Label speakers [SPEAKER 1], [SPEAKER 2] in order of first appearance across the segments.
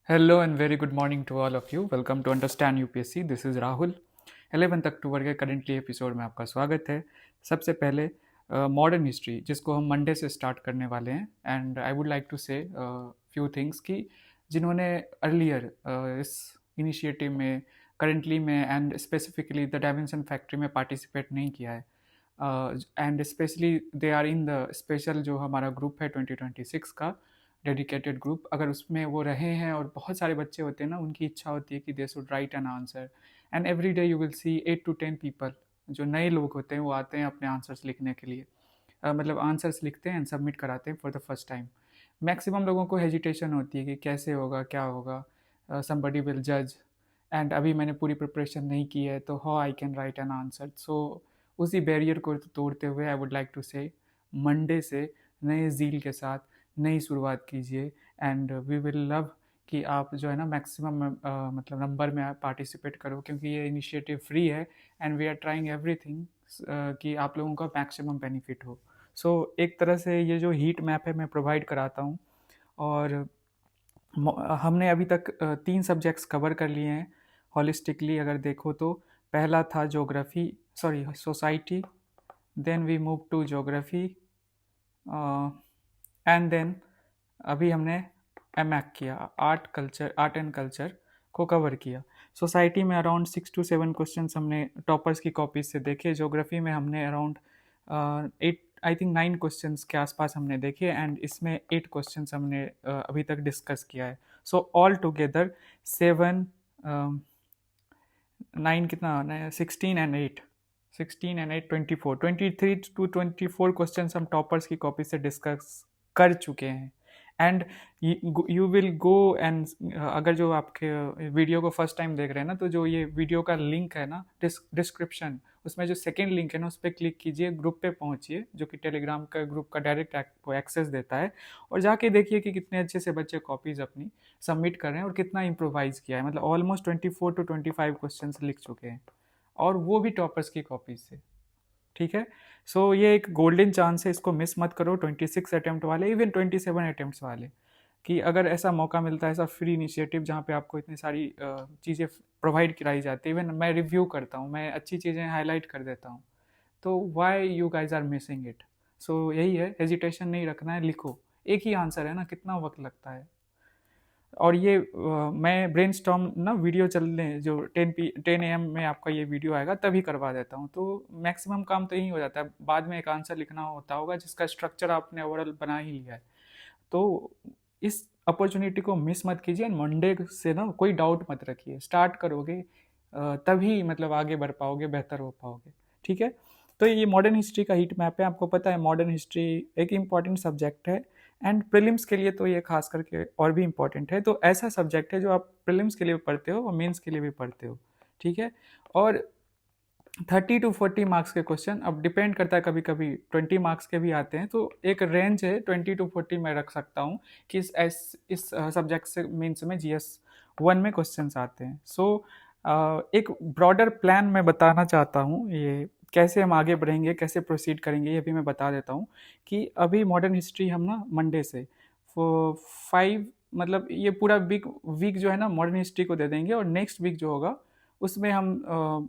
[SPEAKER 1] Hello and very good morning to all of you. Welcome to Understand UPSC. This is Rahul. 11th अक्टूबर के currently episode में आपका स्वागत है. सबसे पहले मॉडर्न हिस्ट्री जिसको हम मंडे से स्टार्ट करने वाले हैं and I would like to say few things कि जिन्होंने अर्लियर इस इनिशिएटिव में करेंटली में and specifically the dimension factory में पार्टिसिपेट नहीं किया है and specially they are in the special जो हमारा ग्रुप है 2026 का डेडिकेटेड ग्रुप. अगर उसमें वो रहे हैं और बहुत सारे बच्चे होते हैं ना, उनकी इच्छा होती है कि they should write an answer and every day you will see 8 to 10 people जो नए लोग होते हैं वो आते हैं अपने आंसर्स लिखने के लिए. मतलब आंसर्स लिखते हैं एंड सबमिट कराते हैं for the first time. Maximum लोगों को हेजिटेशन होती है कि कैसे होगा, क्या होगा, समबडी विल जज एंड अभी मैंने पूरी प्रिपरेशन नहीं की है तो how I can write an answer. So उसी बैरियर को तोड़ते हुए I would like to say Monday से नए ज़ील के साथ नई शुरुआत कीजिए एंड वी विल लव कि आप जो है ना मैक्सिमम मतलब नंबर में आप पार्टिसिपेट करो, क्योंकि ये इनिशिएटिव फ्री है and we are trying everything कि आप लोगों का मैक्सिमम बेनिफिट हो. सो एक तरह से ये जो हीट मैप है मैं प्रोवाइड कराता हूँ और हमने अभी तक 3 सब्जेक्ट्स कवर कर लिए हैं हॉलिस्टिकली. अगर देखो तो पहला था society, then we move to geography and then अभी हमने एमएक किया, आर्ट एंड कल्चर को कवर किया. सोसाइटी में अराउंड 6 to 7 क्वेश्चंस हमने टॉपर्स की कॉपीज से देखे. ज्योग्राफी में हमने अराउंड 8 आई थिंक 9 क्वेश्चंस के आसपास हमने देखे एंड इसमें 8 क्वेश्चंस हमने अभी तक डिस्कस किया है. सो ऑल टुगेदर 7 9 कितना 16 and 8 23 to 24 क्वेश्चंस हम टॉपर्स की कॉपी से डिस्कस कर चुके हैं and you will go and अगर जो आपके वीडियो को फर्स्ट टाइम देख रहे हैं ना, तो जो ये वीडियो का लिंक है ना डिस्क्रिप्शन, उसमें जो सेकेंड लिंक है ना उस पर क्लिक कीजिए, ग्रुप पे पहुंचिए जो कि टेलीग्राम का ग्रुप का डायरेक्ट को एक्सेस देता है, और जाके देखिए कि कितने अच्छे से बच्चे कॉपीज़ अपनी सबमिट कर रहे हैं और कितना इम्प्रोवाइज़ किया है. मतलब ऑलमोस्ट 24 to 25 क्वेश्चन लिख चुके हैं और वो भी टॉपर्स की कॉपीज से. ठीक है. सो ये एक गोल्डन चांस है, इसको मिस मत करो. 26 अटेम्प्ट वाले, इवन 27 अटेम्प्ट्स वाले, कि अगर ऐसा मौका मिलता है, ऐसा फ्री इनिशिएटिव जहाँ पे आपको इतनी सारी चीज़ें प्रोवाइड कराई जाती है, इवन मैं रिव्यू करता हूँ, मैं अच्छी चीज़ें हाईलाइट कर देता हूँ, तो why you guys are missing it. So यही है, हेजिटेशन नहीं रखना है, लिखो. एक ही आंसर है ना, कितना वक्त लगता है. और ये मैं ब्रेनस्टॉर्म ना वीडियो चलने जो 10 AM में आपका ये वीडियो आएगा तभी करवा देता हूँ, तो मैक्सिमम काम तो यही हो जाता है. बाद में एक आंसर लिखना होता होगा जिसका स्ट्रक्चर आपने ओवरऑल बना ही लिया है. तो इस अपॉर्चुनिटी को मिस मत कीजिए. मंडे से ना कोई डाउट मत रखिए, स्टार्ट करोगे तभी मतलब आगे बढ़ पाओगे, बेहतर हो पाओगे. ठीक है. तो ये मॉडर्न हिस्ट्री का हीट मैप है. आपको पता है मॉडर्न हिस्ट्री एक इम्पॉर्टेंट सब्जेक्ट है एंड प्रीलिम्स के लिए तो ये खास करके और भी इम्पॉर्टेंट है. तो ऐसा सब्जेक्ट है जो आप प्रीलिम्स के लिए भी पढ़ते हो और मेंस के लिए भी पढ़ते हो. ठीक है. और 30 to 40 मार्क्स के क्वेश्चन, अब डिपेंड करता है, कभी कभी 20 मार्क्स के भी आते हैं, तो एक रेंज है 20 to 40 मैं रख सकता हूँ कि इस सब्जेक्ट से मीन्स में GS1 में क्वेश्चंस आते हैं. सो एक ब्रॉडर प्लान मैं बताना चाहता हूँ. ये कैसे हम आगे बढ़ेंगे, कैसे प्रोसीड करेंगे, ये भी मैं बता देता हूँ कि अभी मॉडर्न हिस्ट्री हम ना मंडे से 5 मतलब ये पूरा वीक जो है ना मॉडर्न हिस्ट्री को दे देंगे, और नेक्स्ट वीक जो होगा उसमें हम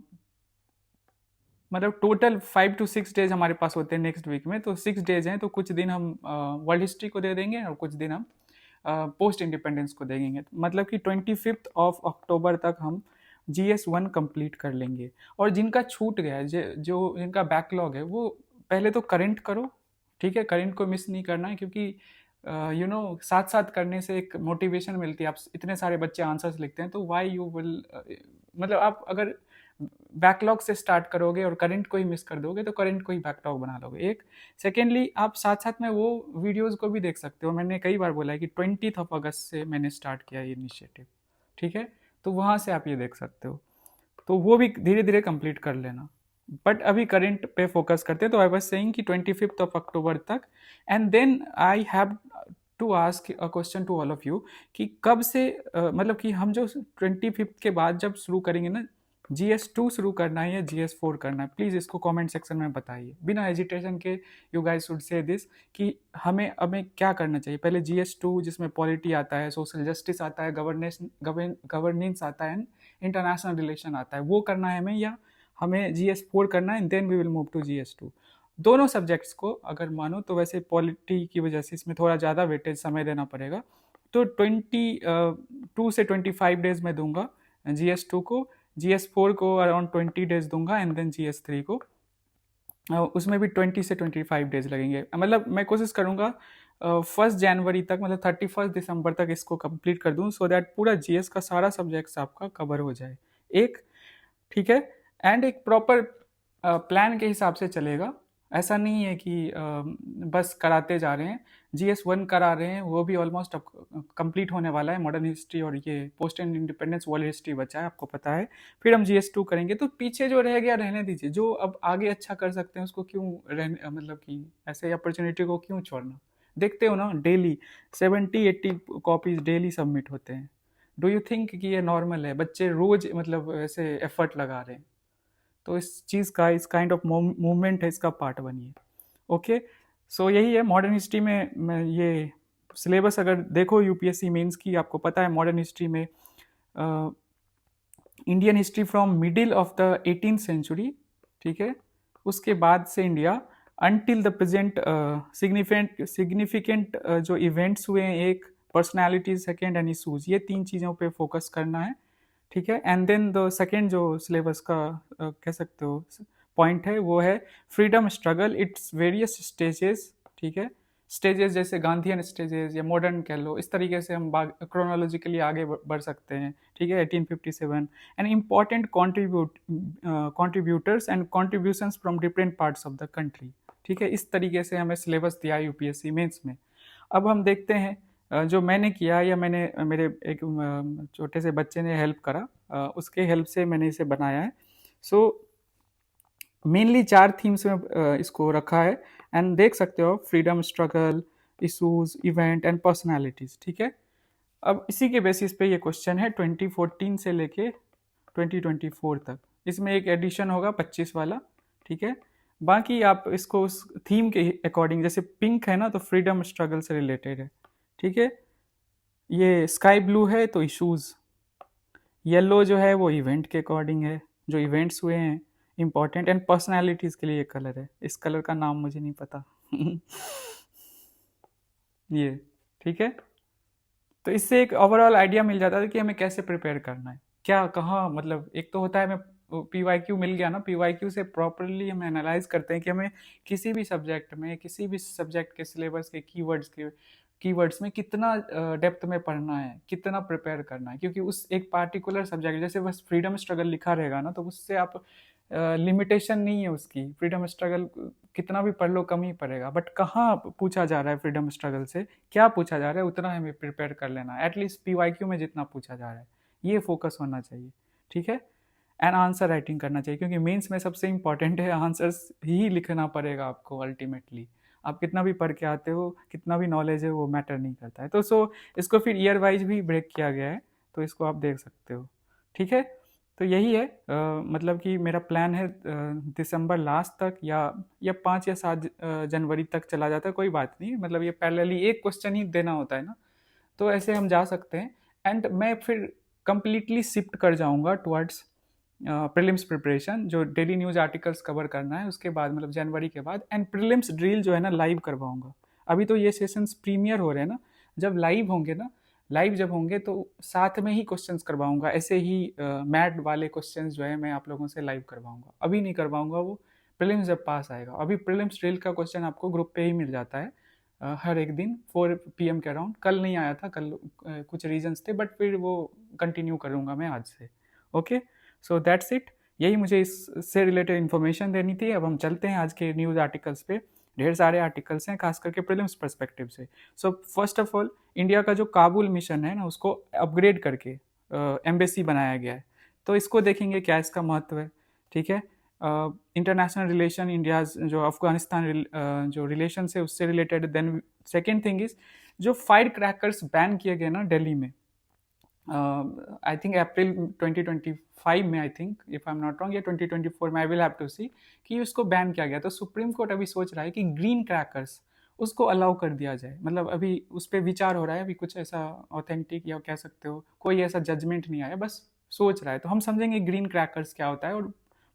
[SPEAKER 1] मतलब टोटल 5 to 6 डेज हमारे पास होते हैं नेक्स्ट वीक में. तो 6 डेज हैं, तो कुछ दिन हम वर्ल्ड हिस्ट्री को दे देंगे और कुछ दिन हम पोस्ट इंडिपेंडेंस को देंगे. मतलब कि 25 अक्टूबर तक हम GS1 कंप्लीट कर लेंगे. और जिनका छूट गया है, जो जिनका बैकलॉग है, वो पहले तो करंट करो. ठीक है. करंट को मिस नहीं करना है, क्योंकि साथ साथ करने से एक मोटिवेशन मिलती है. आप इतने सारे बच्चे आंसर्स लिखते हैं, तो वाई यू विल मतलब आप अगर बैकलॉग से स्टार्ट करोगे और करंट को ही मिस कर दोगे तो करंट को ही बैकलॉग बना लोगे. एक सेकेंडली आप साथ साथ में वो वीडियोस को भी देख सकते हो. मैंने कई बार बोला है कि 20 अगस्त से मैंने स्टार्ट किया ये इनिशिएटिव. ठीक है. तो वहाँ से आप ये देख सकते हो, तो वो भी धीरे धीरे कंप्लीट कर लेना. बट अभी करंट पे फोकस करते हैं. तो आई वाज सेइंग कि 25 अक्टूबर तक, and then I have to ask a question to all of you कि कब से मतलब कि हम जो 25 के बाद जब शुरू करेंगे ना GS2 शुरू करना है या GS4 करना है, प्लीज़ इसको कमेंट सेक्शन में बताइए बिना हेजिटेशन के। You guys should say this कि हमें हमें क्या करना चाहिए। पहले GS2 जिसमें पॉलिटी आता है, सोशल जस्टिस आता है, गवर्नेंस आता है, इंटरनेशनल रिलेशन आता है, वो करना है हमें, या हमें GS4 करना है, then we will move to GS2। दोनों सब्जेक्ट्स को अगर मानो तो वैसे पॉलिटी की वजह से इसमें थोड़ा ज़्यादा वेटेज समय देना पड़ेगा, तो 22 से 25 डेज में दूंगा GS2 को, GS4 को अराउंड 20 डेज दूंगा, एंड देन GS3 को उसमें भी 20 से 25 डेज लगेंगे। मतलब मैं कोशिश करूंगा 1 जनवरी तक, मतलब 31 दिसंबर तक इसको कंप्लीट कर दूं, सो दैट पूरा GS का सारा सब्जेक्ट्स आपका कवर हो जाए एक, ठीक है। एंड एक प्रॉपर प्लान के हिसाब से चलेगा, ऐसा नहीं है कि बस कराते जा रहे हैं। GS1 करा रहे हैं, वो भी ऑलमोस्ट अब कंप्लीट होने वाला है, मॉडर्न हिस्ट्री और ये post and independence world history बचा है, आपको पता है। फिर हम GS2 करेंगे, तो पीछे जो रह गया रहने दीजिए, जो अब आगे अच्छा कर सकते हैं उसको क्यों रहने, मतलब कि ऐसे अपॉर्चुनिटी को क्यों छोड़ना। देखते हो ना, डेली 70-80 कॉपीज डेली सबमिट होते हैं। डू यू थिंक कि ये नॉर्मल है? बच्चे रोज मतलब ऐसे एफर्ट लगा रहे हैं, तो इस चीज़ का, इस काइंड ऑफ मूवमेंट है, इसका पार्ट बनिए। ओके, सो यही है मॉडर्न हिस्ट्री में। मैं ये सिलेबस अगर देखो यूपीएससी मेंस की, आपको पता है मॉडर्न हिस्ट्री में Indian history from middle of the 18th century, ठीक है, उसके बाद से India until the present significant जो इवेंट्स हुए हैं, एक पर्सनैलिटीज, सेकेंड एंड इशूज, ये 3 चीज़ों पे फोकस करना है, ठीक है। एंड देन द सेकेंड जो सिलेबस का कह सकते हो पॉइंट है, वो है freedom struggle, its various stages, ठीक है। स्टेजेस जैसे गांधीयन स्टेजेस या मॉडर्न कह लो, इस तरीके से हम क्रोनोलॉजिकली आगे बढ़ सकते हैं, ठीक है। 1857 and important contributors and contributions from different parts of the country, ठीक है। इस तरीके से हमें सिलेबस दिया यूपीएससी मेंस में। अब हम देखते हैं जो मैंने किया, या मैंने मेरे एक छोटे से बच्चे ने हेल्प करा, उसके हेल्प से मैंने इसे बनाया है। सो मेनली 4 थीम्स में इसको रखा है, एंड देख सकते हो freedom struggle, issues, event and personalities, ठीक है। अब इसी के बेसिस पे ये क्वेश्चन है 2014 से लेके 2024 तक। इसमें एक एडिशन होगा 25 वाला, ठीक है। बाकी आप इसको उस थीम के अकॉर्डिंग, जैसे पिंक है ना तो फ्रीडम स्ट्रगल से रिलेटेड है, ठीक है। ये स्काई ब्लू है तो इशूज, येलो जो है वो इवेंट के अकॉर्डिंग है, जो इवेंट्स हुए हैं इंपॉर्टेंट, एंड पर्सनालिटीज के लिए एक कलर है, इस कलर का नाम मुझे नहीं पता ये, ठीक है। तो इससे एक ओवरऑल आइडिया मिल जाता है कि हमें कैसे प्रिपेयर करना है, क्या कहाँ, मतलब एक तो होता है हमें PYQ मिल गया ना, PYQ से प्रॉपरली हम एनालाइज करते हैं कि हमें किसी भी सब्जेक्ट में, किसी भी सब्जेक्ट के सिलेबस के कीवर्ड्स में कितना डेप्थ में पढ़ना है, कितना प्रिपेयर करना है, क्योंकि उस एक पार्टिकुलर सब्जेक्ट, जैसे बस फ्रीडम स्ट्रगल लिखा रहेगा ना, तो उससे आप लिमिटेशन नहीं है उसकी, फ्रीडम स्ट्रगल कितना भी पढ़ लो कम ही पड़ेगा, बट कहाँ पूछा जा रहा है फ्रीडम स्ट्रगल से, क्या पूछा जा रहा है, उतना हमें प्रिपेयर कर लेना है, एटलीस्ट PYQ में जितना पूछा जा रहा है ये फोकस होना चाहिए, ठीक है। एंड आंसर राइटिंग करना चाहिए, क्योंकि मेंस में सबसे इंपॉर्टेंट है आंसर्स ही लिखना पड़ेगा आपको अल्टीमेटली। आप कितना भी पढ़ के आते हो, कितना भी नॉलेज है, वो मैटर नहीं करता है। तो इसको फिर ईयर वाइज भी ब्रेक किया गया है, तो इसको आप देख सकते हो, ठीक है। तो यही है मतलब कि मेरा प्लान है दिसंबर लास्ट तक, या 5 या 7 जनवरी तक चला जाता है, कोई बात नहीं, मतलब ये पैरेलली एक क्वेश्चन ही देना होता है ना, तो ऐसे हम जा सकते हैं। एंड मैं फिर कंप्लीटली शिफ्ट कर जाऊंगा टुवर्ड्स प्रीलिम्स प्रिपरेशन, जो डेली न्यूज़ आर्टिकल्स कवर करना है उसके बाद, मतलब जनवरी के बाद। एंड प्रीलिम्स ड्रिल जो है ना लाइव करवाऊंगा। अभी तो ये सेशंस प्रीमियर हो रहे हैं ना, जब लाइव होंगे ना, लाइव जब होंगे तो साथ में ही क्वेश्चंस करवाऊंगा, ऐसे ही मैट वाले क्वेश्चंस जो है मैं आप लोगों से लाइव करवाऊंगा। अभी नहीं करवाऊंगा, वो प्रीलिम्स जब पास आएगा। अभी प्रीलिम्स ड्रिल का क्वेश्चन आपको ग्रुप पे ही मिल जाता है हर एक दिन 4 PM के अराउंड। कल नहीं आया था, कल कुछ रीजंस थे, बट फिर वो कंटिन्यू करूँगा मैं आज से। Okay, so that's it. यही मुझे इससे रिलेटेड इन्फॉर्मेशन देनी थी। अब हम चलते हैं आज के न्यूज़ आर्टिकल्स पे। ढेर सारे आर्टिकल्स हैं, खास करके प्रीलिम्स पर्सपेक्टिव से। So first of all, India का जो काबुल मिशन है ना, उसको अपग्रेड करके एम्बेसी बनाया गया है, तो इसको देखेंगे क्या इसका महत्व है, ठीक है। इंटरनेशनल रिलेशन, इंडिया जो अफगानिस्तान जो रिलेशन है उससे related. Then second thing is जो फायर क्रैकर्स बैन किए गए ना दिल्ली में, आई थिंक अप्रैल 2025 में, I think if I am not wrong, या 2024 में, आई विल हैव टू सी, कि उसको बैन किया गया। तो सुप्रीम कोर्ट अभी सोच रहा है कि ग्रीन क्रैकर्स उसको अलाउ कर दिया जाए। मतलब अभी उस पर विचार हो रहा है, अभी कुछ ऐसा ऑथेंटिक या कह सकते हो कोई ऐसा जजमेंट नहीं आया, बस सोच रहा है। तो हम समझेंगे ग्रीन क्रैकर्स क्या होता है और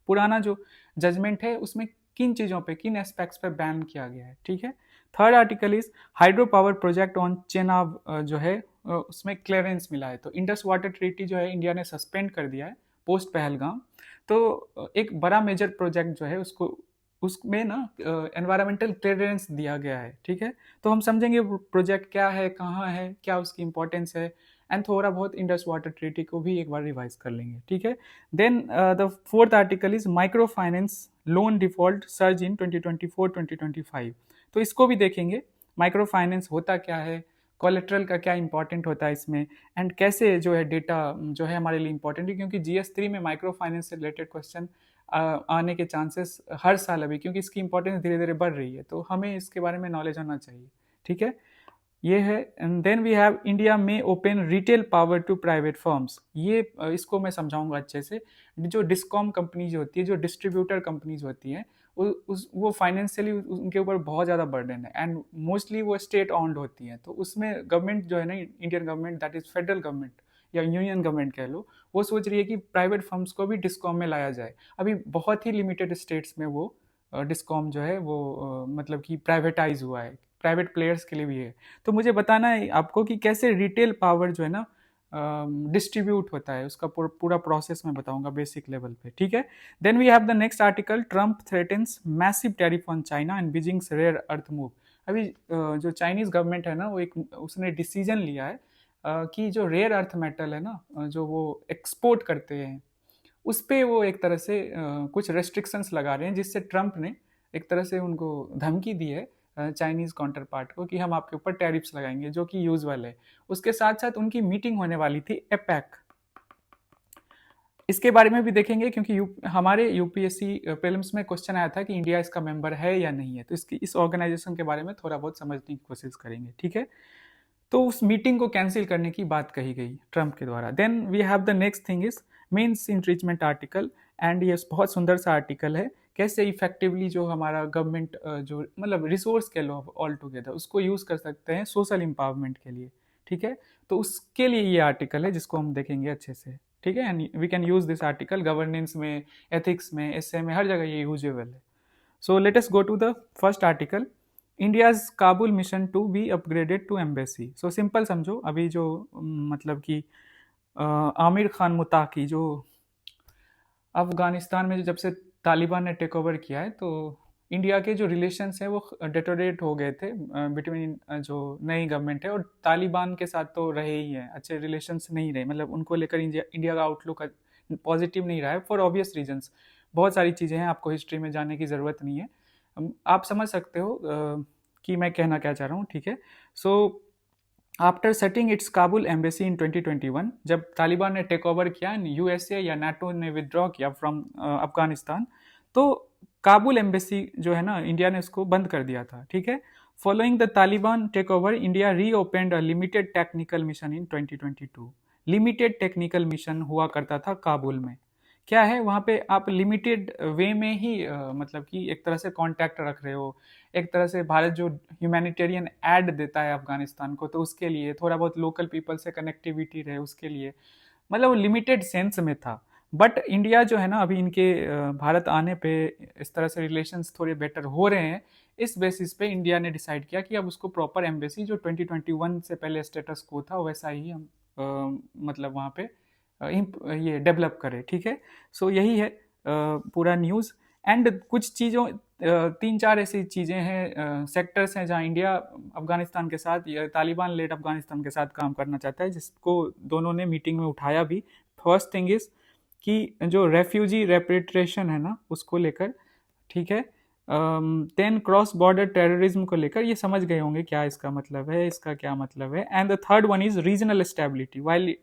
[SPEAKER 1] पुराना जो जजमेंट है उसमें किन चीज़ों पे, किन एस्पेक्ट्स पे बैन किया गया है। ठीक है। Third article is hydro power project on Chenab जो है उसमें क्लियरेंस मिला है। तो इंडस वाटर ट्रीटी जो है इंडिया ने सस्पेंड कर दिया है पोस्ट पहलगाम। तो एक बड़ा मेजर प्रोजेक्ट जो है उसको, उसमें ना एनवायरमेंटल क्लियरेंस दिया गया है। ठीक है। तो हम समझेंगे प्रोजेक्ट क्या है, कहाँ है, क्या उसकी इंपॉर्टेंस है, एंड थोड़ा बहुत इंडस वाटर ट्रीटी को भी एक बार रिवाइज कर लेंगे। ठीक है। Then the fourth article is micro finance loan default surge in 2024-2025। तो इसको भी देखेंगे, माइक्रो फाइनेंस होता क्या है, कोलेट्रल का क्या इंपॉर्टेंट होता है इसमें, एंड कैसे जो है डेटा जो है हमारे लिए इंपॉर्टेंट है, क्योंकि GS3 में माइक्रो फाइनेंस से रिलेटेड क्वेश्चन आने के चांसेस हर साल अभी, क्योंकि इसकी इंपॉर्टेंस धीरे धीरे बढ़ रही है, तो हमें इसके बारे में नॉलेज होना चाहिए। ठीक है। ये है। And then we have India में open retail power to private firms. ये इसको मैं समझाऊंगा अच्छे से। जो डिस्कॉम कंपनीज होती है, जो डिस्ट्रीब्यूटर कंपनीज होती हैं, वो फाइनेंशियली उनके ऊपर बहुत ज़्यादा बर्डन है, एंड मोस्टली वो स्टेट ऑन्ड होती हैं। तो उसमें गवर्नमेंट जो है ना, Indian government, that is federal government या यूनियन गवर्नमेंट कह लो, वो सोच रही है कि प्राइवेट फर्म्स को भी डिस्कॉम में लाया जाए। अभी बहुत ही लिमिटेड स्टेट्स में वो डिस्कॉम जो है वो मतलब कि प्राइवेटाइज हुआ है, प्राइवेट प्लेयर्स के लिए भी है। तो मुझे बताना है आपको कि कैसे रिटेल पावर जो है ना डिस्ट्रीब्यूट होता है, उसका पूरा प्रोसेस मैं बताऊंगा बेसिक लेवल पे। ठीक है। Then we have the next article, Trump threatens massive tariff on China and Beijing's rare earth move. अभी जो चाइनीज गवर्नमेंट है ना, वो एक उसने डिसीजन लिया है कि जो रेयर अर्थ मेटल है ना, जो वो एक्सपोर्ट करते हैं, उस पर वो एक तरह से कुछ रेस्ट्रिक्शंस लगा रहे हैं, जिससे ट्रम्प ने एक तरह से उनको धमकी दी है चाइनीज काउंटर पार्ट को, कि हम आपके ऊपर टैरिफ्स लगाएंगे, जो कि यूजुअल है। उसके साथ साथ उनकी मीटिंग होने वाली थी एपैक, इसके बारे में भी देखेंगे, क्योंकि हमारे यूपीएससी प्रीलिम्स में क्वेश्चन आया था कि इंडिया इसका मेंबर है या नहीं है। तो इसकी इस ऑर्गेनाइजेशन के बारे में थोड़ा बहुत समझने की कोशिश करेंगे। ठीक है। तो उस मीटिंग को कैंसिल करने की बात कही गई ट्रम्प के द्वारा। Then we have the next thing is means entrenchment article, and ये बहुत सुंदर सा आर्टिकल है, कैसे इफेक्टिवली जो हमारा गवर्नमेंट जो मतलब रिसोर्स के लो ऑल टुगेदर उसको यूज़ कर सकते हैं सोशल एम्पावरमेंट के लिए। ठीक है। तो उसके लिए ये आर्टिकल है जिसको हम देखेंगे अच्छे से। ठीक है। And we can use this article governance में, एथिक्स में, एसए में, हर जगह ये यूजेबल है। So let us go to the first article. India's Kabul mission to be upgraded to embassy. So simple समझो, अभी जो मतलब कि आमिर खान मुताकी जो अफगानिस्तान में जब से तालिबान ने टेक ओवर किया है, तो इंडिया के जो रिलेशंस हैं वो डिटोरेट हो गए थे बिटवीन जो नई गवर्नमेंट है और तालिबान के साथ। तो रहे ही हैं, अच्छे रिलेशंस नहीं रहे, मतलब उनको लेकर इंडिया का आउटलुक पॉजिटिव नहीं रहा है फॉर ऑब्वियस रीजंस। बहुत सारी चीज़ें हैं, आपको हिस्ट्री में जानने की ज़रूरत नहीं है, आप समझ सकते हो कि मैं कहना क्या चाह रहा हूँ। ठीक है। So after setting it's Kabul embassy in 2021, जब तालिबान ने टेक ओवर किया, यूएसए या नाटो ने विदड्रॉ किया फ्रॉम अफगानिस्तान, तो काबुल एम्बेसी जो है ना, इंडिया ने उसको बंद कर दिया था। ठीक है। Following the Taliban takeover, India reopened a limited technical mission in 2022। Limited technical mission हुआ करता था काबुल में। क्या है वहाँ पे, आप लिमिटेड वे में ही मतलब कि एक तरह से कांटेक्ट रख रहे हो, एक तरह से भारत जो ह्यूमैनिटेरियन एड देता है अफगानिस्तान को, तो उसके लिए थोड़ा बहुत लोकल पीपल से कनेक्टिविटी रहे उसके लिए, मतलब लिमिटेड सेंस में था। बट इंडिया जो है ना, अभी इनके भारत आने पे इस तरह से रिलेशंस थोड़े बेटर हो रहे हैं, इस बेसिस पे इंडिया ने डिसाइड किया कि अब उसको प्रॉपर एम्बेसी जो 2021 से पहले स्टेटस को था वैसा ही हम मतलब वहाँ पे ये डेवलप करे। ठीक है। सो यही है पूरा न्यूज़। एंड कुछ चीज़ों 3-4 ऐसी चीज़ें हैं, सेक्टर्स हैं जहाँ इंडिया अफगानिस्तान के साथ या तालिबान लेड अफगानिस्तान के साथ काम करना चाहता है, जिसको दोनों ने मीटिंग में उठाया भी। फर्स्ट थिंग इज कि जो रेफ्यूजी रेपेट्रिएशन है ना, उसको लेकर। ठीक है। देन क्रॉस बॉर्डर टेररिज्म को लेकर, ये समझ गए होंगे क्या इसका मतलब है, इसका क्या मतलब है। And the third one is regional stability while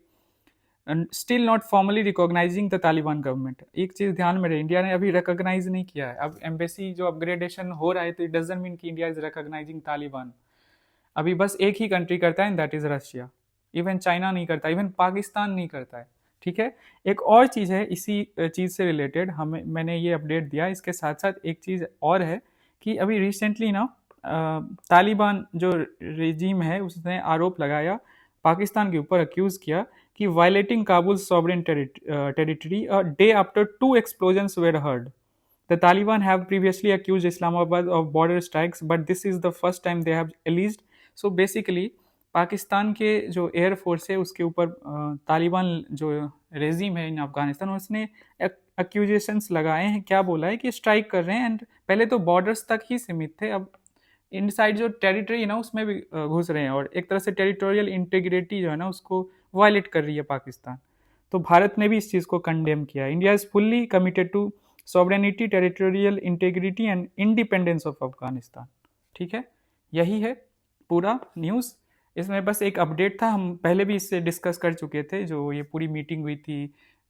[SPEAKER 1] still not formally recognising the Taliban government. एक चीज ध्यान में रहे, इंडिया ने अभी रिकॉग्नाइज नहीं किया है। अब एम्बेसी जो अपग्रेडेशन हो रहा है, तो इट डजंट मीन कि इंडिया इज रिकॉग्नाइजिंग तालिबान। अभी बस एक ही कंट्री करता है, and that is Russia. Even China नहीं करता, इवन पाकिस्तान नहीं करता है। ठीक है, एक और चीज़ है इसी चीज़ से रिलेटेड, मैंने ये अपडेट दिया। इसके साथ साथ एक चीज़ और है कि अभी रिसेंटली ना तालिबान जो रेजिम है उसने आरोप लगाया पाकिस्तान के ऊपर, अक्यूज़ किया कि violating Kabul sovereign territory a day after 2 explosions were heard. The Taliban have previously accused Islamabad of border strikes, but this is the first time they have released. So basically, Pakistan के जो एयर फोर्स है उसके ऊपर तालिबान जो regime है इन अफगानिस्तान, उसने accusations लगाए हैं। क्या बोला है कि स्ट्राइक कर रहे हैं, एंड पहले तो बॉर्डर्स तक ही सीमित थे, अब इनसाइड जो टेरिटरी है ना उसमें भी घुस रहे हैं, और एक तरह से टेरिटोरियल इंटीग्रिटी जो है ना उसको वायलेट कर रही है पाकिस्तान। तो भारत ने भी इस चीज़ को कंडेम किया। India is fully committed to sovereignty, territorial integrity and independence of Afghanistan. ठीक है, यही है पूरा न्यूज़। इसमें बस एक अपडेट था, हम पहले भी इससे डिस्कस कर चुके थे, जो ये पूरी मीटिंग हुई थी,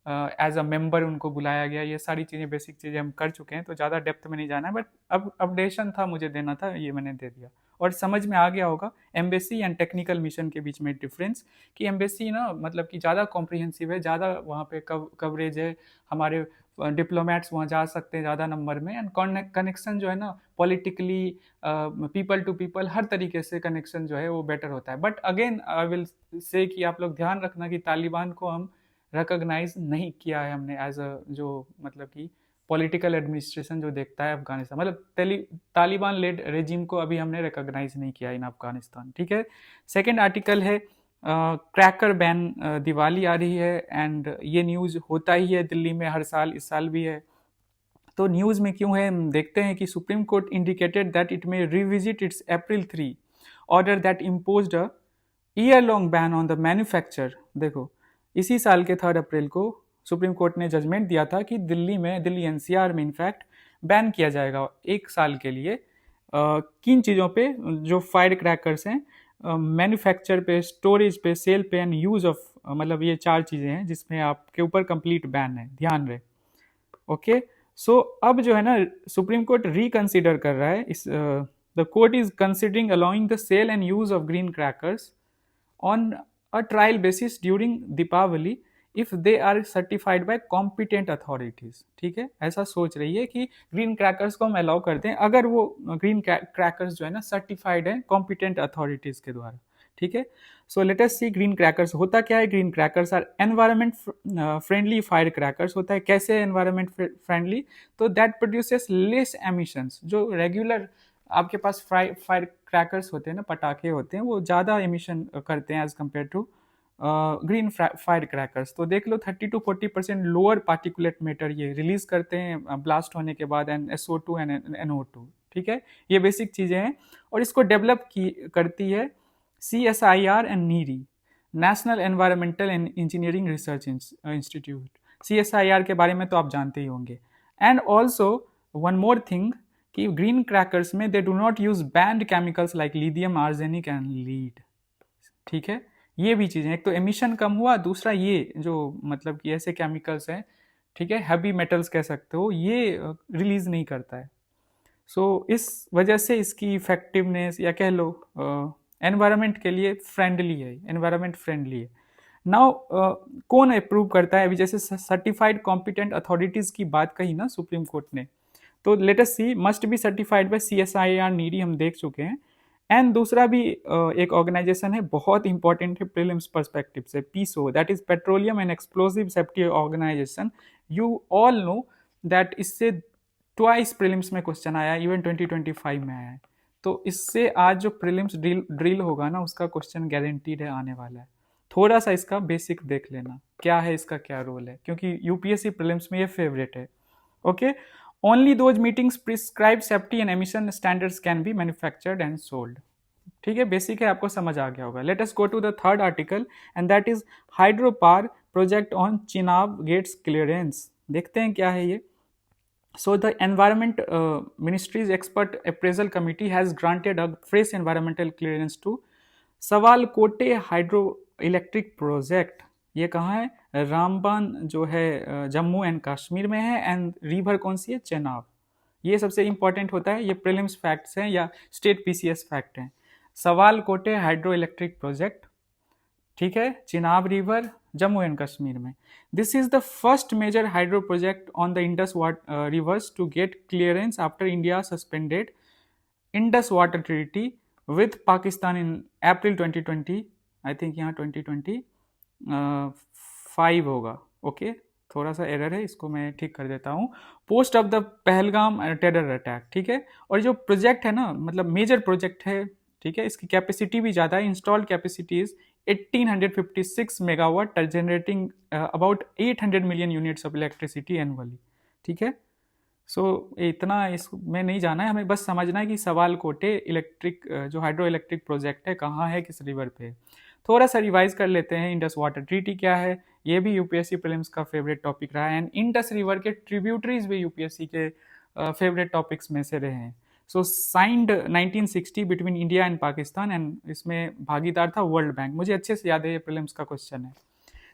[SPEAKER 1] एज अ मेंबर उनको बुलाया गया, ये सारी चीज़ें बेसिक चीज़ें हम कर चुके हैं, तो ज़्यादा डेप्थ में नहीं जाना है, बट अब अपडेशन था मुझे देना था, ये मैंने दे दिया। और समझ में आ गया होगा एम्बेसी एंड टेक्निकल मिशन के बीच में डिफरेंस, कि एम्बेसी ना मतलब कि ज़्यादा कॉम्प्रिहेंसिव है, ज़्यादा वहाँ पे कवरेज है, हमारे डिप्लोमेट्स वहाँ जा सकते हैं ज़्यादा नंबर में, एंड कनेक्शन जो है ना पॉलिटिकली, पीपल टू पीपल, हर तरीके से कनेक्शन जो है वो बेटर होता है। But again I will say कि आप लोग ध्यान रखना कि तालिबान को हम रिकॉग्नाइज नहीं किया है हमने एज अ, जो मतलब कि पॉलिटिकल एडमिनिस्ट्रेशन जो देखता है अफगानिस्तान, मतलब तालिबान लेड रेजिम को अभी हमने रिकॉग्नाइज नहीं किया इन अफगानिस्तान। ठीक है, सेकेंड आर्टिकल है क्रैकर बैन, दिवाली आ रही है, एंड ये न्यूज़ होता ही है दिल्ली में हर साल, इस साल भी है। तो न्यूज़ में क्यों है, हम देखते हैं कि supreme court indicated that it may revisit it's April 3 order that imposed a year long ban on the manufacture. देखो, इसी साल के 3 अप्रैल को सुप्रीम कोर्ट ने जजमेंट दिया था कि दिल्ली एनसीआर में इनफैक्ट बैन किया जाएगा 1 साल के लिए किन चीज़ों पे, जो फायर क्रैकर्स हैं, मैन्युफैक्चर पे, स्टोरेज पे, सेल पे एंड यूज़ ऑफ, मतलब ये 4 चीज़ें हैं जिसमें आपके ऊपर कंप्लीट बैन है, ध्यान रहे। ओके, सो अब जो है ना सुप्रीम कोर्ट रिकंसिडर कर रहा है इस, the court is considering allowing the sale and use of green crackers on a trial basis during Deepavali if they are certified by competent authorities। ठीक है, ऐसा सोच रही है कि ग्रीन क्रैकर्स को हम अलाउ करते हैं अगर वो ग्रीन क्रैकर्स जो है ना सर्टिफाइड है कॉम्पिटेंट अथॉरिटीज के द्वारा। ठीक है, so let us see green crackers होता क्या है। Green crackers are environment friendly fire crackers. होता है कैसे एनवायरमेंट फ्रेंडली, तो दैट प्रोड्यूसेस लेस एमिशंस। जो रेगुलर आपके पास फायर क्रैकर्स होते हैं ना, पटाखे होते हैं, वो ज़्यादा एमिशन करते हैं as compare to green fire crackers. तो देख लो 30 to 40% लोअर पार्टिकुलेट मैटर ये रिलीज करते हैं ब्लास्ट होने के बाद, एंड SO2 एंड NO2। ठीक है, ये बेसिक चीज़ें हैं, और इसको डेवलप करती है CSIR and NEERI, national environmental and engineering research institute. CSIR के बारे में तो आप जानते ही होंगे। And also one more thing कि ग्रीन क्रैकर्स में they do not use banned chemicals like lithium, arsenic and lead. ठीक है, ये भी चीज़ें, एक तो एमिशन कम हुआ, दूसरा ये जो मतलब कि ऐसे केमिकल्स हैं, ठीक है, हैवी मेटल्स कह सकते हो, ये रिलीज नहीं करता है। सो इस वजह से इसकी इफेक्टिवनेस, या कह लो एनवायरनमेंट के लिए फ्रेंडली है, एनवायरनमेंट फ्रेंडली है। नाउ कौन अप्रूव करता है, अभी जैसे सर्टिफाइड कॉम्पिटेंट अथॉरिटीज की बात कही ना सुप्रीम कोर्ट ने, तो let us see must be certified by CSIR NEERI, हम देख चुके हैं। एंड दूसरा भी एक ऑर्गेनाइजेशन है, बहुत इंपॉर्टेंट है प्रीलिम्स पर्सपेक्टिव से, PESO, that is petroleum and explosive safety organisation. You all know that इससे ट्वाइस प्रीलिम्स में क्वेश्चन आया, इवन 2025 में आया है। तो इससे आज जो प्रीलिम्स ड्रिल होगा ना उसका क्वेश्चन गारंटीड है आने वाला है। थोड़ा सा इसका बेसिक देख लेना, क्या है इसका, क्या रोल है, क्योंकि UPSC प्रीलिम्स में ये फेवरेट है। Okay, only those meetings prescribed safety and emission standards can be manufactured and sold। ठीक है, बेसिक है, आपको समझ आ गया होगा। Let us go to the third article, and that is hydro power project on Chenab gets clearance. देखते हैं क्या है ये। So the Environment Ministry's expert appraisal committee has granted a fresh environmental clearance to Sawalkote hydro electric project. ये कहाँ है, रामबन जो है जम्मू एंड कश्मीर में है, एंड रिवर कौन सी है, चेनाब। ये सबसे इंपॉर्टेंट होता है, ये प्रीलिम्स फैक्ट्स हैं या स्टेट PCS फैक्ट हैं। सवालकोटे हाइड्रो इलेक्ट्रिक प्रोजेक्ट ठीक है, चिनाब रिवर जम्मू एंड कश्मीर में। This is the first major hydro project on the Indus rivers to get clearance after India suspended Indus water treaty with Pakistan in April 2020। I think यहाँ 2025 होगा। Okay, थोड़ा सा error है, इसको मैं ठीक कर देता हूँ। Post of the Pahalgam terror attack, ठीक है। और जो प्रोजेक्ट है ना, मतलब मेजर प्रोजेक्ट है, ठीक है, इसकी कैपेसिटी भी ज़्यादा है। Installed capacity is 1856 megawatt, generating about 800 million units of electricity annually, ठीक है। सो इतना इसमें नहीं जाना है, हमें बस समझना है कि सवाल कोटे इलेक्ट्रिक जो हाइड्रो इलेक्ट्रिक प्रोजेक्ट है कहाँ है, किस रिवर पे है। थोड़ा सा रिवाइज कर लेते हैं, इंडस वाटर ट्रीटी क्या है। ये भी यूपीएससी प्रीलिम्स का फेवरेट टॉपिक रहा है, एंड इंडस रिवर के ट्रिब्यूटरीज भी यूपीएससी के फेवरेट टॉपिक्स में से रहे हैं। So signed 1960 between India and Pakistan, and इसमें भागीदार था वर्ल्ड बैंक। मुझे अच्छे से याद है, ये प्रीलिम्स का क्वेश्चन है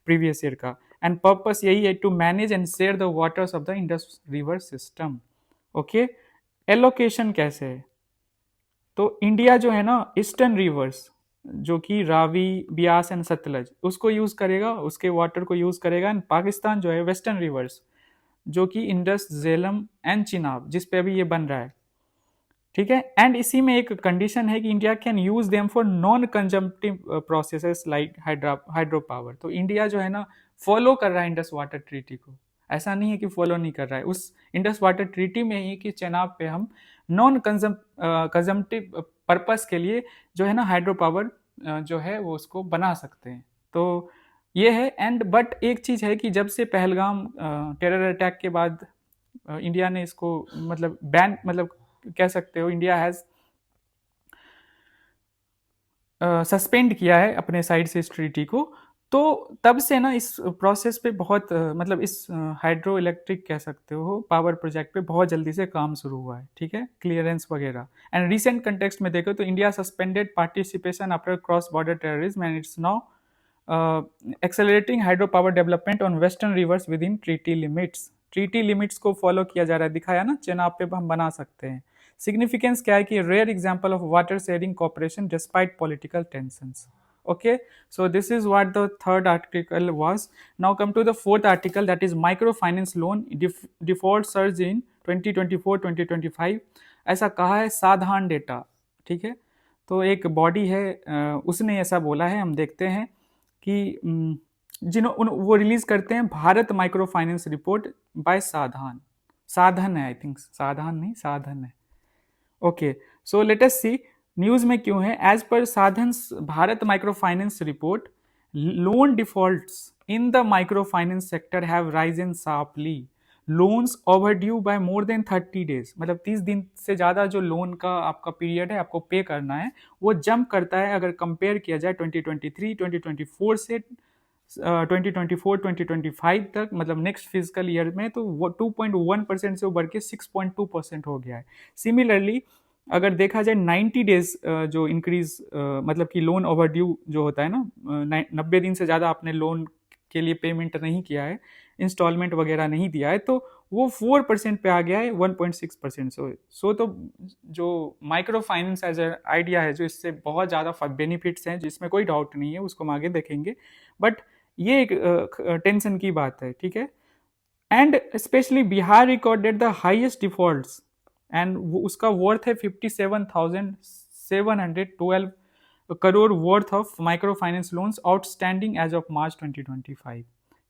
[SPEAKER 1] प्रीवियस ईयर का। एंड पर्पस यही है, to manage and share the waters of the Indus river system. Okay, allocation कैसे है, तो इंडिया जो है ना, ईस्टर्न रिवर्स जो कि रावी, ब्यास एंड सतलज, उसको यूज करेगा, उसके वाटर को यूज करेगा। एंड पाकिस्तान जो है वेस्टर्न रिवर्स, जो कि इंडस, झेलम एंड चिनाब, जिस पे अभी ये बन रहा है, ठीक है। एंड इसी में एक कंडीशन है कि India can use them for non consumptive processes like hydro power. तो इंडिया जो है ना, फॉलो कर रहा है इंडस वाटर ट्रीटी को, ऐसा नहीं है कि फॉलो नहीं कर रहा है। उस इंडस वाटर ट्रीटी में ही कि चेनाब पे हम नॉन कंजम्पटिव पर्पस के लिए जो है ना हाइड्रो पावर जो है वो उसको बना सकते हैं। तो ये है। एंड बट एक चीज़ है कि जब से पहलगाम टेरर अटैक के बाद इंडिया ने इसको मतलब बैन, मतलब कह सकते हो इंडिया हैज़ सस्पेंड किया है अपने साइड से इस ट्रीटी को। तो तब से ना इस प्रोसेस पे बहुत मतलब इस हाइड्रो इलेक्ट्रिक कह सकते हो पावर प्रोजेक्ट पे बहुत जल्दी से काम शुरू हुआ है, ठीक है, क्लियरेंस वगैरह। एंड रिसेंट कंटेक्स्ट में देखो तो India suspended participation after cross border terrorism and it's now accelerating hydro power development on western rivers with in treaty limits. Treaty limits को फॉलो किया जा रहा है, दिखाया ना, चेनाब पे हम बना सकते हैं। सिग्निफिकेंस क्या है कि rare example of water sharing cooperation despite political tensions. Okay, so this is what the third article was. Now come to the fourth article, that is microfinance loan default surge in 2024-2025। ऐसा कहा है साधारण data, ठीक है। तो एक body है उसने ऐसा बोला है, हम देखते हैं कि वो रिलीज करते हैं Bharat micro finance report by Sadhan. Sadhan है, आई थिंक साधन नहीं, साधन है। Okay, so let us see news में क्यों है। As per Sadhan Bharat micro finance report, loan defaults in the micro finance sector have risen sharply. Loans overdue by more than 30 days, मतलब 30 दिन से ज़्यादा जो लोन का आपका पीरियड है, आपको पे करना है, वो जंप करता है अगर कंपेयर किया जाए 2023-2024 से 2024-2025 तक, मतलब नेक्स्ट फिजिकल ईयर में। तो वो 2.1% से उभर के 6.2% हो गया है। सिमिलरली अगर देखा जाए 90 डेज जो इंक्रीज मतलब कि लोन ओवरड्यू जो होता है ना, 90 दिन से ज़्यादा आपने लोन के लिए पेमेंट नहीं किया है, इंस्टॉलमेंट वगैरह नहीं दिया है, तो वो 4% पे आ गया है 1.6%। सो तो जो micro finance as a idea है, जो इससे बहुत ज़्यादा बेनिफिट्स हैं, जिसमें कोई डाउट नहीं है, उसको हम आगे देखेंगे, बट ये एक टेंशन की बात है, ठीक है। And especially Bihar recorded the highest defaults, and उसका वर्थ है 57,712 crore worth of micro finance loans outstanding as of March 2025,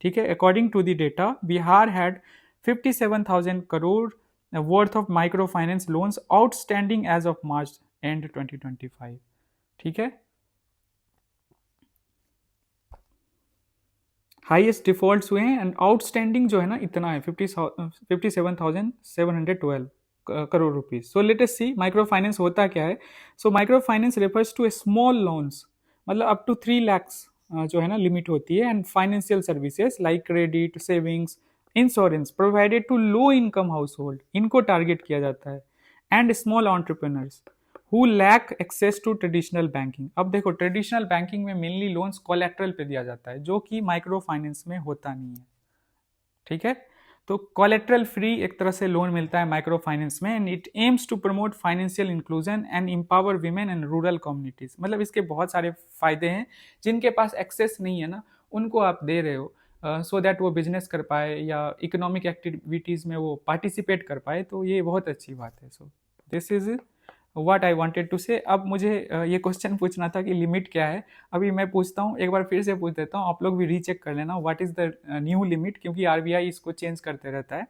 [SPEAKER 1] ठीक है। According to the data, Bihar had 57,000 crore worth of micro finance loans outstanding as of March and 2025, ठीक है। Highest defaults हुए हैं, and outstanding जो है ना इतना है 57,712 crore rupees. So let us see micro finance होता क्या है। So micro finance refers to a small loans, मतलब अप टू 3 lakhs जो है ना लिमिट होती है, and financial services like credit, savings, insurance provided to low income household, इनको टारगेट किया जाता है, and small entrepreneurs who lack access to traditional banking. अब देखो ट्रेडिशनल बैंकिंग में मेनली लोन्स कोलेट्रल पे दिया जाता है, जो कि माइक्रो फाइनेंस में होता नहीं है, ठीक है। तो कोलेट्रल फ्री एक तरह से लोन मिलता है माइक्रो फाइनेंस में, and it aims to promote financial inclusion and empower women and rural communities. मतलब इसके बहुत सारे फायदे हैं, जिनके पास एक्सेस नहीं है ना उनको आप दे रहे हो सो दैट वो बिजनेस कर पाए या इकोनॉमिक एक्टिविटीज में वो पार्टिसिपेट कर पाए, तो ये बहुत अच्छी बात है। So this is what I wanted to say. अब मुझे ये क्वेश्चन पूछना था कि लिमिट क्या है, अभी मैं पूछता हूँ, एक बार फिर से पूछ देता हूँ, आप लोग भी रीचेक कर लेना what is the new limit, क्योंकि आरबीआई इसको चेंज करते रहता है।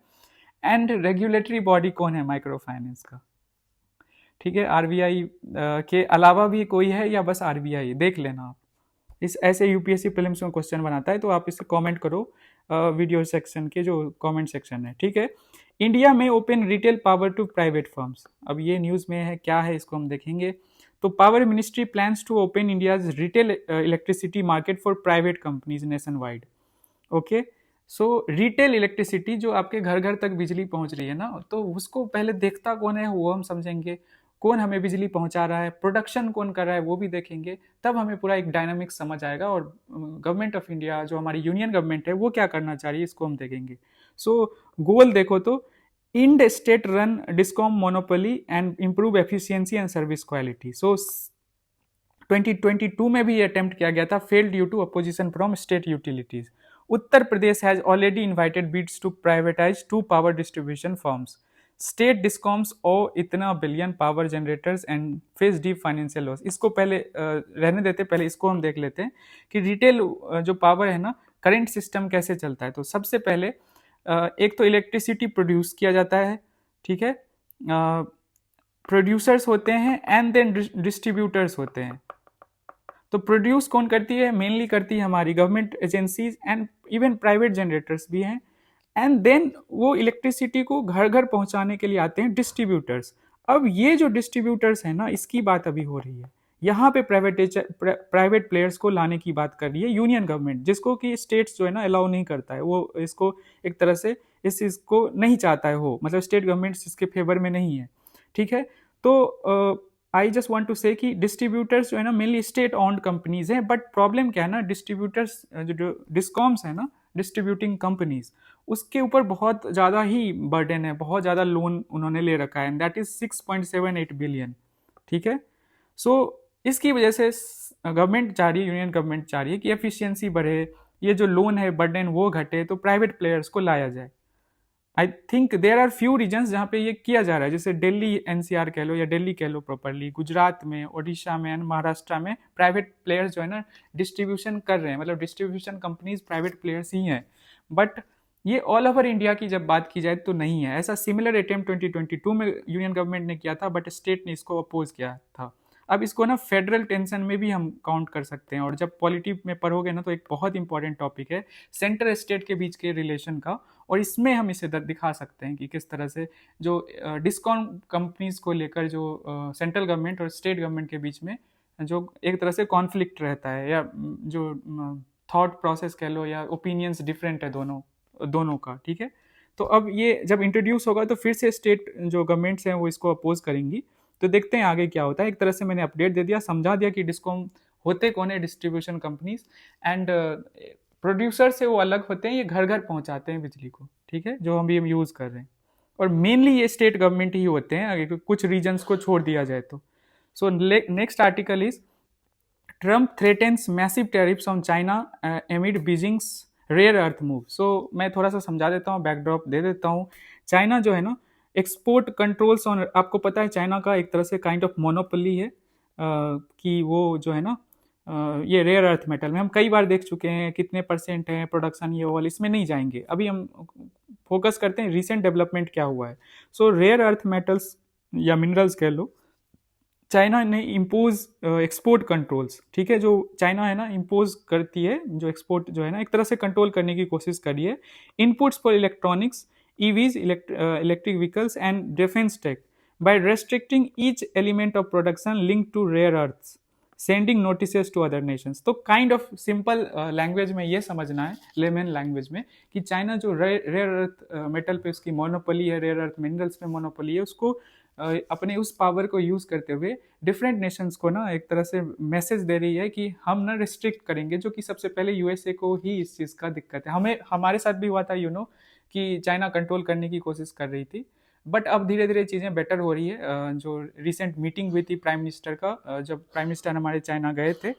[SPEAKER 1] एंड रेगुलेटरी बॉडी कौन है माइक्रो फाइनेंस का, ठीक है, आरबीआई के अलावा भी कोई है या बस आरबीआई, देख लेना आप। इस ऐसे यूपीएससी प्रीलिम्स में क्वेश्चन बनाता है, तो आप इसे कमेंट करो वीडियो सेक्शन के जो कमेंट सेक्शन है, ठीक है। इंडिया में open retail power to private firms, अब ये न्यूज़ में है, क्या है इसको हम देखेंगे। तो power ministry plans to open India's retail electricity market for private companies nation wide. Okay, so retail electricity जो आपके घर घर तक बिजली पहुंच रही है ना, तो उसको पहले देखता कौन है वो हम समझेंगे, कौन हमें बिजली पहुंचा रहा है, प्रोडक्शन कौन कर रहा है वो भी देखेंगे, तब हमें पूरा एक डायनामिक समझ आएगा। और गवर्नमेंट ऑफ इंडिया जो हमारी यूनियन गवर्नमेंट है वो क्या करना चाह रही है इसको हम देखेंगे। सो गोल देखो तो end state run discom monopoly and improve efficiency and service quality. So 2022 में भी ये अटेम्प्ट किया गया था, failed due to opposition from state utilities. Uttar Pradesh has already invited bids to privatise 2 power distribution firms. State discoms owe इतना billion power generators and face deep financial loss. इसको पहले रहने देते, पहले इसको हम देख लेते हैं कि रिटेल जो पावर है ना, करंट सिस्टम कैसे चलता है। तो सबसे पहले एक तो इलेक्ट्रिसिटी प्रोड्यूस किया जाता है, ठीक है, प्रोड्यूसर्स होते हैं एंड देन डिस्ट्रीब्यूटर्स होते हैं। तो प्रोड्यूस कौन करती है, मेनली करती है हमारी government agencies and even private generators भी हैं। एंड देन वो इलेक्ट्रिसिटी को घर घर पहुंचाने के लिए आते हैं डिस्ट्रीब्यूटर्स। अब ये जो डिस्ट्रीब्यूटर्स हैं ना, इसकी बात अभी हो रही है, यहाँ पे प्राइवेट प्लेयर्स को लाने की बात कर रही है यूनियन गवर्नमेंट, जिसको कि स्टेट्स जो है ना अलाउ नहीं करता है, वो इसको एक तरह से इस चीज को नहीं चाहता है हो, मतलब स्टेट गवर्नमेंट इसके फेवर में नहीं है, ठीक है। तो आई जस्ट वांट टू से कि डिस्ट्रीब्यूटर्स जो है ना मेनली स्टेट ऑन्ड कंपनीज हैं, बट प्रॉब्लम क्या है ना, डिस्ट्रीब्यूटर्स जो डिस्कॉम्स है ना, डिस्ट्रीब्यूटिंग कंपनीज, उसके ऊपर बहुत ज़्यादा ही बर्डन है, बहुत ज़्यादा लोन उन्होंने ले रखा है, एंड दैट इज 6.78 बिलियन, ठीक है। सो इसकी वजह से गवर्नमेंट चाह रही है, यूनियन गवर्नमेंट चाह रही है कि एफिशिएंसी बढ़े, ये जो लोन है बर्डन वो घटे, तो प्राइवेट प्लेयर्स को लाया जाए। I think there are few reasons जहाँ पे ये किया जा रहा है, जैसे दिल्ली एनसीआर कह लो या दिल्ली कह लो प्रॉपरली, गुजरात में, ओडिशा में एंड महाराष्ट्र में प्राइवेट प्लेयर्स जो है ना डिस्ट्रीब्यूशन कर रहे हैं, मतलब डिस्ट्रीब्यूशन कंपनीज प्राइवेट प्लेयर्स ही हैं। बट ये ऑल ओवर इंडिया की जब बात की जाए तो नहीं है ऐसा। सिमिलर अटेम्प्ट 2022 में यूनियन गवर्नमेंट ने किया था, बट स्टेट ने इसको अपोज किया था। अब इसको ना फेडरल टेंशन में भी हम काउंट कर सकते हैं, और जब पॉलिटी में पढ़ोगे ना तो एक बहुत इंपॉर्टेंट टॉपिक है सेंटर स्टेट के बीच के रिलेशन का, और इसमें हम इसे दिखा सकते हैं कि किस तरह से जो डिस्कॉम कंपनीज को लेकर जो सेंट्रल गवर्नमेंट और स्टेट गवर्नमेंट के बीच में जो एक तरह से कॉन्फ्लिक्ट रहता है, या जो थॉट प्रोसेस कह लो या ओपिनियंस डिफरेंट है दोनों का, ठीक है। तो अब ये जब इंट्रोड्यूस होगा तो फिर से स्टेट जो गवर्नमेंट्स हैं वो इसको अपोज करेंगी, तो देखते हैं आगे क्या होता है। एक तरह से मैंने अपडेट दे दिया, समझा दिया कि डिस्कॉम होते कौन है, डिस्ट्रीब्यूशन कंपनीज, एंड प्रोड्यूसर से वो अलग होते हैं, ये घर घर पहुंचाते हैं बिजली को, ठीक है, जो हम भी यूज़ कर रहे हैं, और मेनली ये स्टेट गवर्नमेंट ही होते हैं अगर कुछ रीजन्स को छोड़ दिया जाए तो। So next article is Trump threatens massive tariffs on China amid Beijing's rare earth move. So मैं थोड़ा सा समझा देता हूँ, बैकड्रॉप दे देता हूँ। चाइना जो है ना एक्सपोर्ट कंट्रोल्स ऑन, आपको पता है चाइना का एक तरह से काइंड ऑफ मोनोपोली है कि वो जो है ना ये रेयर अर्थ मेटल में हम कई बार देख चुके हैं कितने % है प्रोडक्शन, ये वाले इसमें नहीं जाएंगे, अभी हम फोकस करते हैं रिसेंट डेवलपमेंट क्या हुआ है। सो रेयर अर्थ मेटल्स या मिनरल्स कह लो, चाइना ने इम्पोज एक्सपोर्ट कंट्रोल्स, ठीक है, जो चाइना है ना इम्पोज करती है, जो एक्सपोर्ट जो है ना एक तरह से कंट्रोल करने की कोशिश करी है। Inputs for electronics, EVs, electric vehicles and defense tech by restricting each element of production linked to rare earths, sending notices to other nations। तो काइंड ऑफ सिंपल लैंग्वेज में ये समझना है, लेमन लैंग्वेज में, कि चाइना जो rare earth metal पे उसकी मोनोपोली है, रेयर अर्थ मिनरल्स में मोनोपोली है, उसको अपने उस पावर को यूज़ करते हुए डिफरेंट नेशंस को ना एक तरह से मैसेज दे रही है कि हम ना रिस्ट्रिक्ट करेंगे, जो कि सबसे पहले USA को ही इस चीज़ का दिक्कत है। हमें हमारे साथ भी हुआ था, कि चाइना कंट्रोल करने की कोशिश कर रही थी। बट अब धीरे धीरे चीज़ें बेटर हो रही है। जो रिसेंट मीटिंग हुई थी प्राइम मिनिस्टर का, जब प्राइम मिनिस्टर हमारे चाइना गए थे,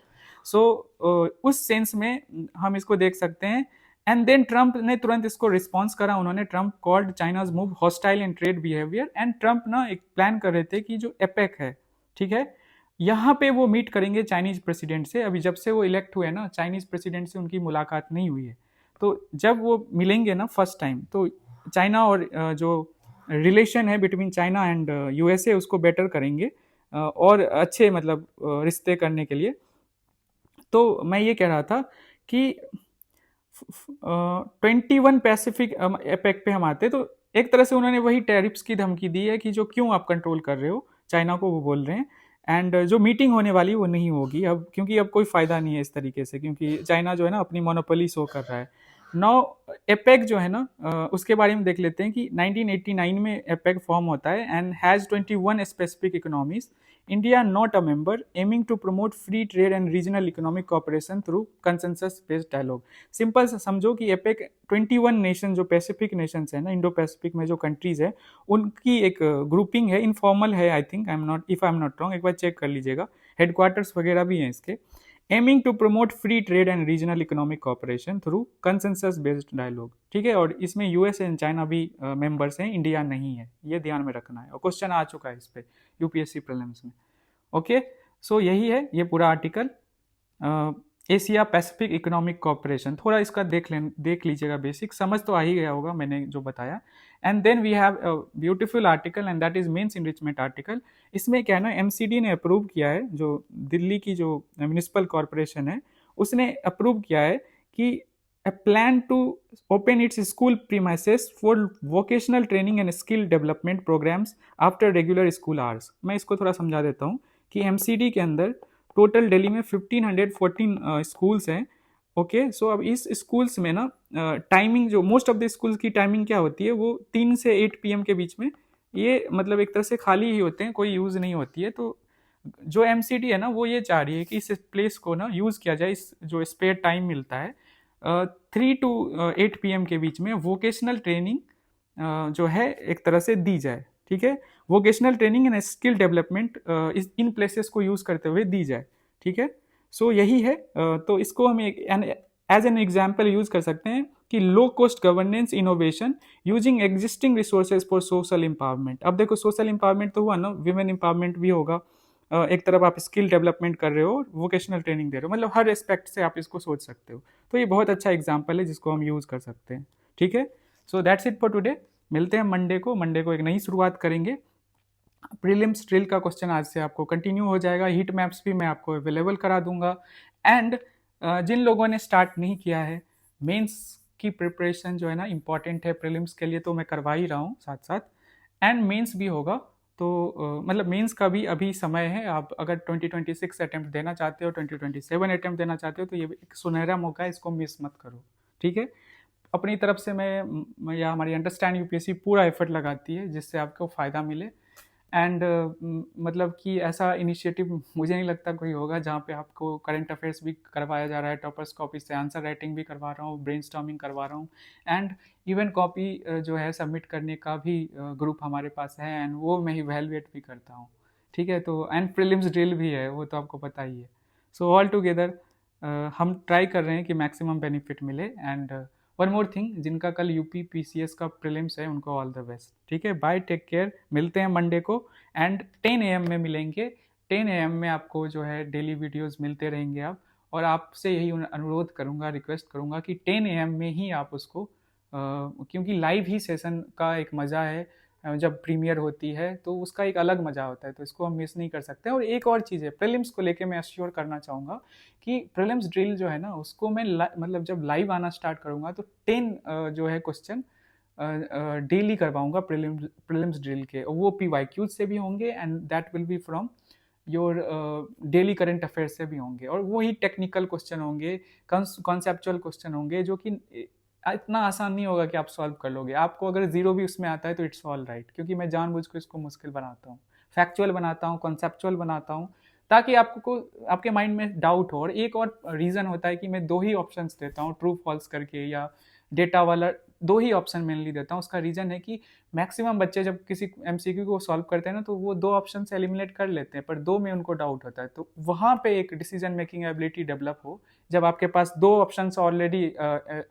[SPEAKER 1] सो उस सेंस में हम इसको देख सकते हैं। एंड देन ट्रंप ने तुरंत इसको रिस्पॉन्स करा, उन्होंने Trump called China's move hostile in trade behaviour. And Trump ना एक प्लान कर रहे थे कि जो एपेक है, ठीक है, यहाँ पे वो मीट करेंगे चाइनीज प्रेसिडेंट से। अभी जब से वो इलेक्ट हुए ना, चाइनीज प्रेसिडेंट से उनकी मुलाकात नहीं हुई है। तो जब वो मिलेंगे ना फर्स्ट टाइम, तो चाइना और जो रिलेशन है बिटवीन चाइना एंड यूएसए उसको बेटर करेंगे, और अच्छे मतलब रिश्ते करने के लिए। तो मैं ये कह रहा था कि 21 पैसिफिक एपेक पे हम आते, तो एक तरह से उन्होंने वही टैरिफ्स की धमकी दी है कि जो क्यों आप कंट्रोल कर रहे हो चाइना को, वो बोल रहे हैं। एंड जो मीटिंग होने वाली वो नहीं होगी अब, क्योंकि अब कोई फायदा नहीं है इस तरीके से, क्योंकि चाइना जो है ना अपनी मोनोपोली शो कर रहा है। नाउ एपेक जो है ना, उसके बारे में देख लेते हैं कि 1989 में एपेक फॉर्म होता है and has 21 specific economies. India not a member, aiming to promote free trade and regional economic cooperation through consensus based dialogue. Simple से समझो कि एपेक 21 नेशन जो पैसिफिक नेशंस है ना, इंडो पैसिफिक में जो कंट्रीज है, उनकी एक ग्रुपिंग है, इनफॉर्मल है I think, I am not, if I am not wrong, एक बार चेक कर लीजिएगा, हेडक्वार्टर्स वगैरह भी हैं इसके। Aiming to promote free trade and regional economic cooperation through consensus based dialogue, ठीक है। और इसमें यूएस एंड चाइना भी मेंबर्स हैं, इंडिया नहीं है, ये ध्यान में रखना है। और क्वेश्चन आ चुका है इस पे यूपीएससी प्रीलिम्स में। ओके, सो यही है ये पूरा article, Asia Pacific economic cooperation. थोड़ा इसका देख लीजिएगा, बेसिक समझ तो आ ही गया होगा मैंने जो बताया। And then we have a beautiful article and that is mains enrichment article. इसमें क्या है ना, एमसीडी ने अप्रूव किया है, जो दिल्ली की जो म्यूनिसिपल कॉरपोरेशन है उसने अप्रूव किया है कि a plan to open its school premises for vocational training and skill development programs after regular school hours। मैं इसको थोड़ा समझा देता हूँ कि एमसीडी के अंदर टोटल दिल्ली में 1514 स्कूल्स हैं। ओके, सो अब इस स्कूल्स में ना टाइमिंग, जो मोस्ट ऑफ द स्कूल्स की टाइमिंग क्या होती है, वो 3 से 8 PM के बीच में, ये मतलब एक तरह से खाली ही होते हैं, कोई यूज़ नहीं होती है। तो जो एमसीडी है ना, वो ये चाह रही है कि इस प्लेस को ना यूज़ किया जाए, इस जो स्पेयर टाइम मिलता है 3 to 8 PM के बीच में वोकेशनल ट्रेनिंग जो है एक तरह से दी जाए, ठीक है। Vocational training and skill development in places को यूज़ करते हुए दी जाए, ठीक है। सो यही है। तो इसको हम एज एन एग्जाम्पल यूज़ कर सकते हैं कि low cost governance innovation using existing resources for social empowerment. अब देखो, सोशल एम्पावरमेंट तो हुआ ना, विमेन एम्पावरमेंट भी होगा, एक तरफ आप स्किल डेवलपमेंट कर रहे हो, वोकेशनल ट्रेनिंग दे रहे हो, मतलब हर एस्पेक्ट से आप इसको सोच सकते हो। तो ये बहुत अच्छा एग्जाम्पल है जिसको हम यूज़ कर सकते हैं, ठीक है। So that's it for today. मिलते हैं मंडे को एक नई शुरुआत करेंगे। प्रीलिम्स ड्रिल का क्वेश्चन आज से आपको कंटिन्यू हो जाएगा, हीट मैप्स भी मैं आपको अवेलेबल करा दूंगा। एंड जिन लोगों ने स्टार्ट नहीं किया है, मेंस की प्रिपरेशन जो है ना इंपॉर्टेंट है प्रीलिम्स के लिए, तो मैं करवा ही रहा हूँ साथ साथ। एंड मेंस भी होगा, तो मतलब मेंस का भी अभी समय है। आप अगर 2026 अटेम्प्ट देना चाहते हो, 2027 अटेम्प्ट देना चाहते हो, तो ये एक सुनहरा मौका है, इसको मिस मत करो, ठीक है। अपनी तरफ से मैं या हमारी अंडरस्टैंड यूपीएससी पूरा एफर्ट लगाती है जिससे आपको फ़ायदा मिले। एंड मतलब कि ऐसा इनिशिएटिव मुझे नहीं लगता कोई होगा जहाँ पे आपको करंट अफेयर्स भी करवाया जा रहा है, टॉपर्स कॉपी से आंसर राइटिंग भी करवा रहा हूँ, ब्रेनस्टॉर्मिंग करवा रहा हूँ, एंड इवन कॉपी जो है सबमिट करने का भी ग्रुप हमारे पास है, एंड वो मैं इवैल्यूएट भी करता हूँ, ठीक है। तो एंड प्रीलिम्स ड्रिल भी है, वो तो आपको पता ही है। सो ऑल टुगेदर हम ट्राई कर रहे हैं कि मैक्सिमम बेनिफिट मिले। एंड वन मोर थिंग, जिनका कल यूपी पीसीएस का प्रीलिम्स है उनको ऑल द बेस्ट, ठीक है। बाय, टेक केयर, मिलते हैं मंडे को एंड 10 AM में मिलेंगे। 10 AM में आपको जो है डेली वीडियोस मिलते रहेंगे आप, और आपसे यही अनुरोध करूंगा, रिक्वेस्ट करूंगा कि 10 AM में ही आप उसको क्योंकि लाइव ही सेशन का एक मज़ा है, जब प्रीमियर होती है तो उसका एक अलग मज़ा होता है, तो इसको हम मिस नहीं कर सकते। और एक और चीज़ है, प्रीलिम्स को लेके मैं अश्योर करना चाहूँगा कि प्रीलिम्स ड्रिल जो है ना, उसको मैं मतलब जब लाइव आना स्टार्ट करूँगा तो 10 जो है क्वेश्चन डेली करवाऊँगा प्रीलिम्स ड्रिल के, वो PYQs से भी होंगे and that will be from your daily current affairs से भी होंगे, और वही टेक्निकल क्वेश्चन होंगे, कॉन्सेप्चुअल क्वेश्चन होंगे, जो कि इतना आसान नहीं होगा कि आप सॉल्व कर लोगे। आपको अगर जीरो भी उसमें आता है तो इट्स ऑल राइट, क्योंकि मैं जानबूझ के इसको मुश्किल बनाता हूँ, फैक्चुअल बनाता हूँ, कॉन्सेप्चुअल बनाता हूँ, ताकि आपको आपके माइंड में डाउट हो। और एक और रीज़न होता है कि मैं 2 ही ऑप्शंस देता हूँ, ट्रू फॉल्स करके या डेटा वाला दो ही ऑप्शन मेनली देता हूँ। उसका रीज़न है कि मैक्सिमम बच्चे जब किसी एमसीक्यू को सॉल्व करते हैं ना, तो वो दो ऑप्शन से एलिमिनेट कर लेते हैं, पर दो में उनको डाउट होता है। तो वहाँ पे एक डिसीजन मेकिंग एबिलिटी डेवलप हो, जब आपके पास दो ऑप्शन ऑलरेडी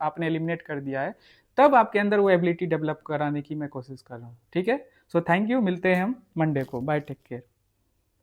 [SPEAKER 1] आपने एलिमिनेट कर दिया है, तब आपके अंदर वो एबिलिटी डेवलप कराने की मैं कोशिश कर रहा हूँ। ठीक है, सो थैंक यू, मिलते हैं हम मंडे को। Bye, take care.